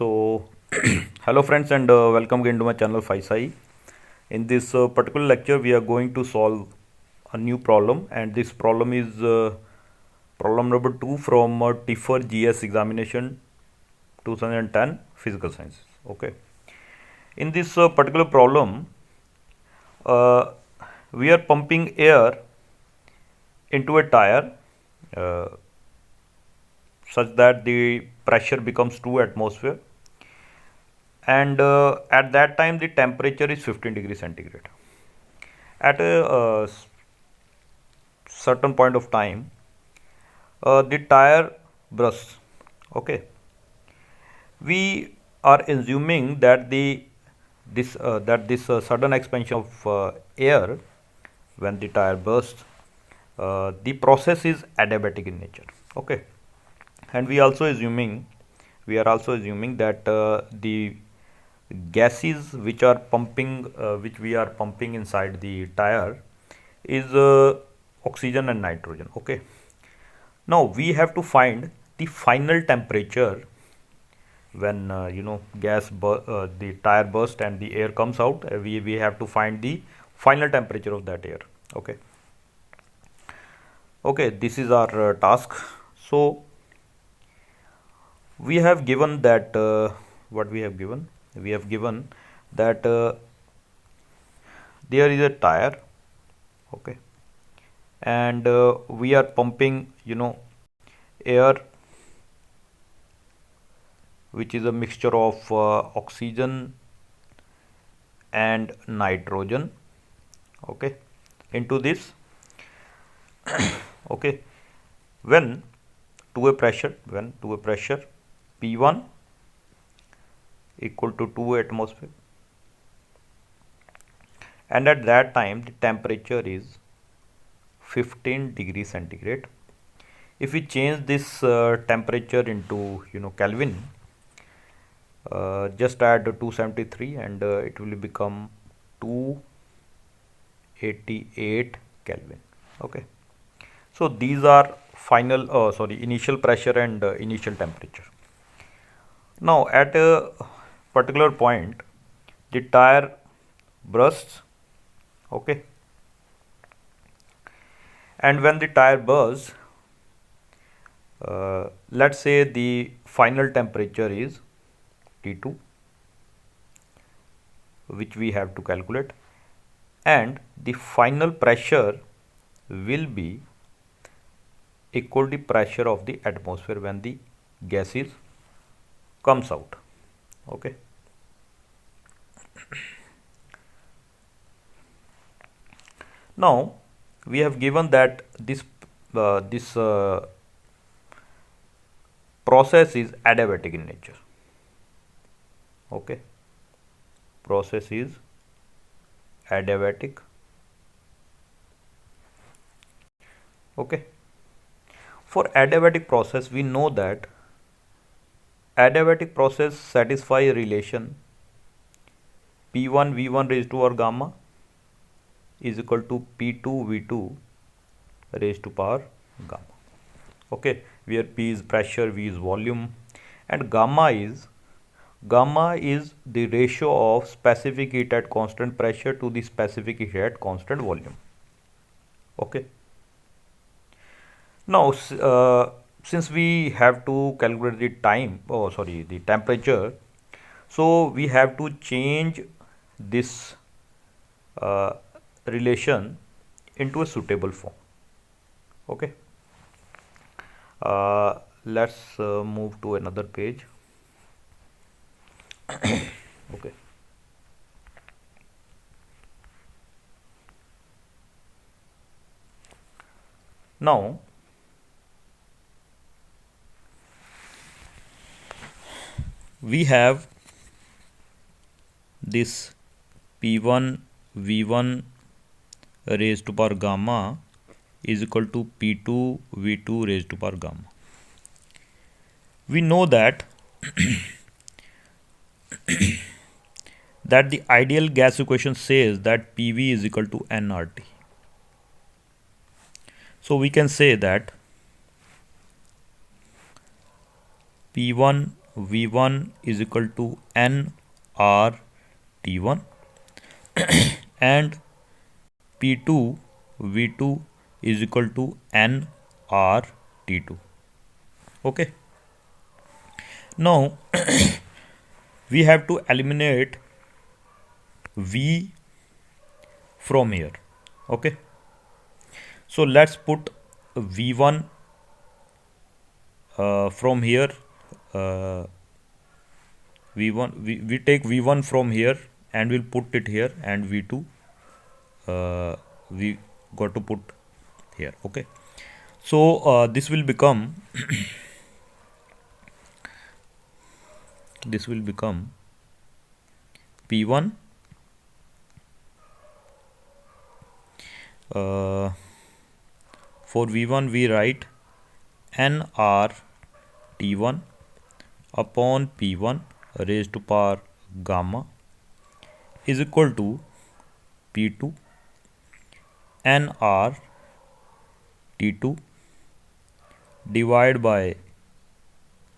So, hello friends and welcome again to my channel Faisai. In this particular lecture, we are going to solve a new problem, and this problem is problem number 2 from TIFR GS examination 2010 physical sciences. Okay. In this particular problem, uh, we are pumping air into a tire uh, such that the pressure becomes 2 atmosphere, and at that time the temperature is 15 degrees centigrade. At a certain point of time, the tire bursts. Okay, we are assuming that this sudden expansion of air when the tire bursts, the process is adiabatic in nature. Okay, and we are also assuming that the gases which we are pumping inside the tire is oxygen and nitrogen. Okay, now we have to find the final temperature when the tire burst and the air comes out. We have to find the final temperature of that air. Okay, this is our task. So we have given that what we have given that there is a tire. Okay, and we are pumping air which is a mixture of oxygen and nitrogen, okay, into this. Okay, when to a pressure P1 equal to 2 atmosphere, and at that time the temperature is 15 degrees centigrade. If we change this temperature into Kelvin, just add 273 and it will become 288 Kelvin. Okay, so these are initial pressure and initial temperature. Now at a particular point the tire bursts. Okay, and when the tire bursts, let's say the final temperature is T2, which we have to calculate, and the final pressure will be equal to the pressure of the atmosphere when the gases comes out. Okay, now we have given that this process is adiabatic in nature. Okay, process is adiabatic. Okay, for adiabatic process we know that adiabatic process satisfy a relation P1 V1 raised to power gamma is equal to P2 V2 raised to power gamma. Okay, where P is pressure, V is volume, and gamma is the ratio of specific heat at constant pressure to the specific heat at constant volume. Okay, now since we have to calculate the the temperature, so we have to change this relation into a suitable form. Okay, let's move to another page. Okay, now we have this P1 V1 raised to power gamma is equal to P2 V2 raised to power gamma. We know that that the ideal gas equation says that PV is equal to nRT. So we can say that P1 V1 is equal to NR T1 and P2 V2 is equal to NR T2. Okay. Now we have to eliminate V from here. Okay. So let's put V1 from here. V1 we take V1 from here and we'll put it here, and V2 we got to put here. Okay. So this will become P1 for V1 we write NR T1 upon P1 raised to power gamma is equal to P2 NR T2 divided by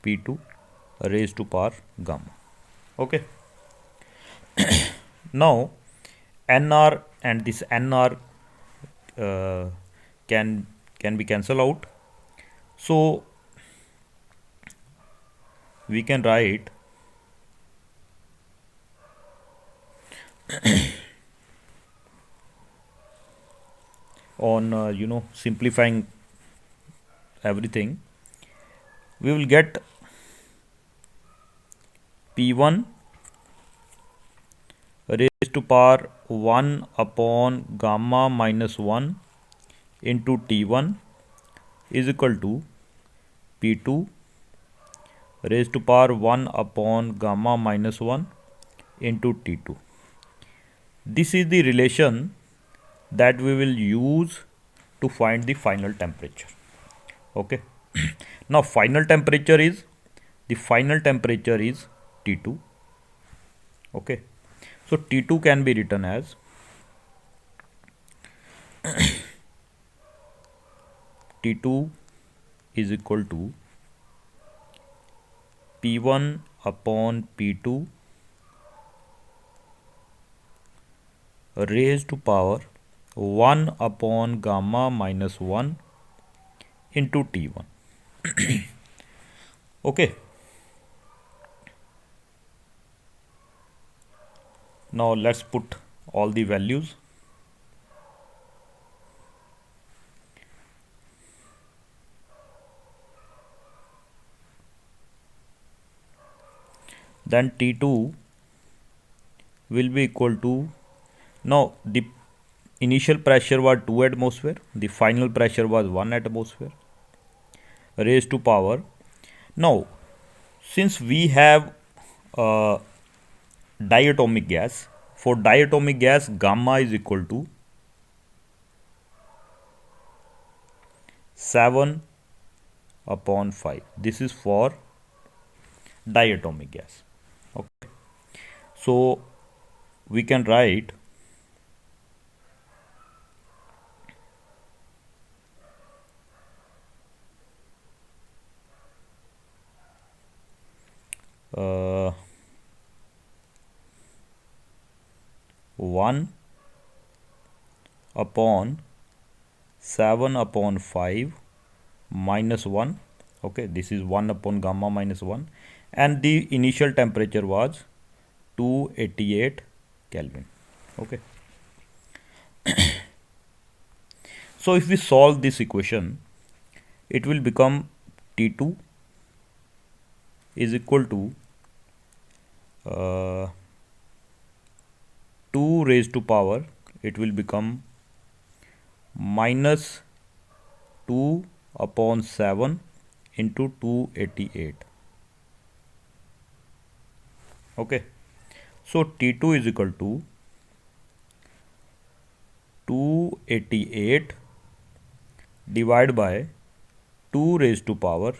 P2 raised to power gamma. Okay. Now NR and this NR can be cancelled out. So we can write on simplifying everything, we will get P1 raised to power 1 upon gamma minus 1 into T1 is equal to P2 raised to power 1 upon gamma minus 1 into T2. This is the relation that we will use to find the final temperature. Okay. Now final temperature is T2. Okay. So T2 can be written as T2 is equal to P1 upon P2 raised to power 1 upon gamma minus 1 into T1. Okay. Now let's put all the values. Then T2 will be equal to, now the initial pressure was 2 atmosphere, the final pressure was 1 atmosphere raised to power. Now since we have diatomic gas, for diatomic gas gamma is equal to 7 upon 5. This is for diatomic gas. Okay. So we can write uh, 1 upon 7 upon 5 minus 1. Okay, this is 1 upon gamma minus 1, and the initial temperature was 288 Kelvin. Okay. So if we solve this equation, it will become T2 is equal to 2 raised to power, it will become minus 2 upon 7 into 288. Okay. So T2 is equal to 288 divided by 2 raised to power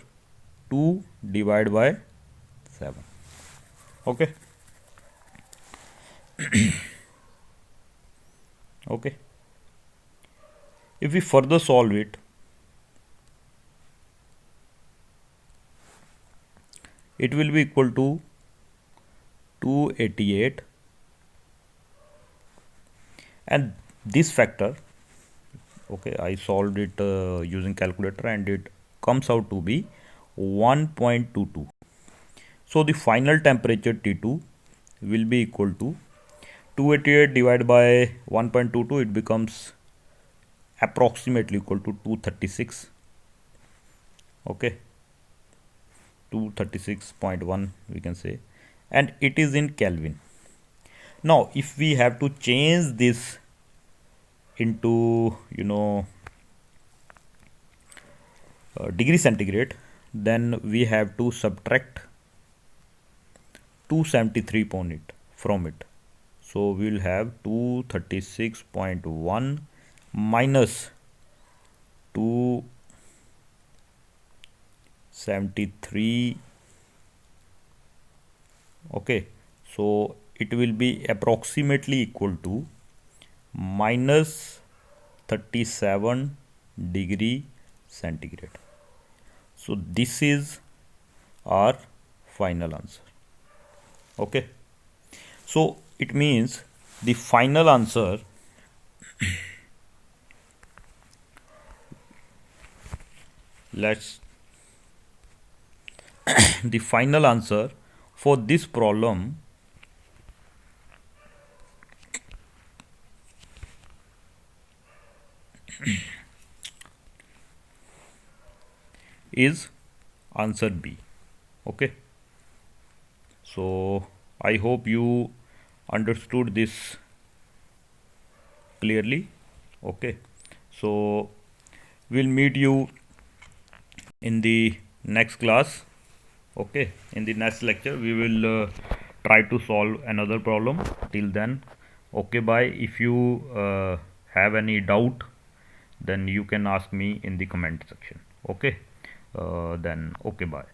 2 divided by 7. Okay. Okay. If we further solve it, it will be equal to 288, and this factor, okay, I solved it using calculator, and it comes out to be 1.22. So the final temperature T2 will be equal to 288 divided by 1.22, it becomes approximately equal to 236. Okay, 236.1 we can say, and it is in Kelvin. Now if we have to change this into degree centigrade, then we have to subtract 273 from it. So we will have 236.1 minus 273. Okay, so it will be approximately equal to minus 37 degree centigrade. So this is our final answer. Okay, so it means the final answer the final answer for this problem is answer B. Okay, so I hope you understood this clearly. Okay, so we'll meet you in the next class. Okay, in the next lecture we will try to solve another problem. Till then, okay, bye. If you have any doubt, then you can ask me in the comment section. Okay, then okay, bye.